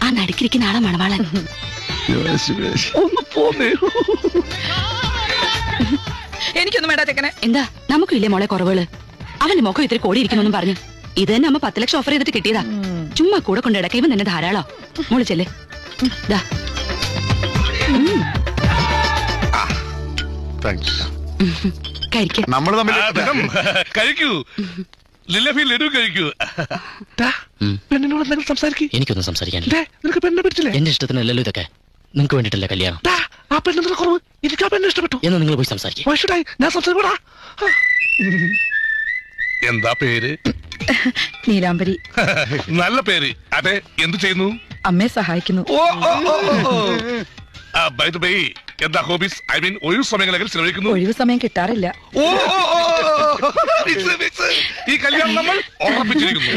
ആ നടുക്കിരിക്കുന്ന ആളെ മണവാളൻ. ഒന്ന് പോന്നേ. എനിക്കൊന്നും വേണ്ട ചെക്കനെ. എന്താ നമുക്കും ഇല്ലേ മോളെ കുറവുകള്? അവന്റെ മുഖം ഇത്തിരി കോടിയിരിക്കുന്നു പറഞ്ഞു. ഇത് തന്നെ അമ്മ 10 ലക്ഷം ഓഫർ ചെയ്തിട്ട് കിട്ടിയതാ. ചുമ്മാ കൂടെ കൊണ്ട് ഇടയ്ക്ക് ഇവൻ തന്നെ ധാരാളോ. മോള് ചെല്ലേ. കഴിക്കൂ ലഡു കഴിക്കൂ. പെണ്ണിനോട് എന്തെങ്കിലും സംസാരിക്കും. എനിക്കൊന്നും സംസാരിക്കാനില്ല. നിനക്ക് പെണ്ണെ പറ്റില്ലേ? എന്റെ ഇഷ്ടത്തിനല്ലല്ലോ ഇതൊക്കെ. നിങ്ങൾക്ക് വേണ്ടിട്ടല്ലേ കല്യാണം. ആ പെണ്ണെന്നുള്ള കുറവ്. എനിക്ക് ആ പെണ്ണെ ഇഷ്ടപ്പെട്ടു. എന്ന് നിങ്ങൾ പോയി സംസാരിക്കും. ഞാൻ സംസാരിക്കൂടാ. എന്താ പേര്? നീലാംബരി. നല്ല പേര്. അതെ, എന്ത് ചെയ്യുന്നു? അമ്മയെ സഹായിക്കുന്നു. എന്താ ഹോബീസ്? ഐ മീൻ ഒഴിവ് സമയങ്ങളെങ്കിലും ചെലവഴിക്കുന്നു? ഒഴിവ് സമയം കിട്ടാറില്ല. ഈ കല്യാണം നമ്മൾ ഉറപ്പിച്ചിരിക്കുന്നു.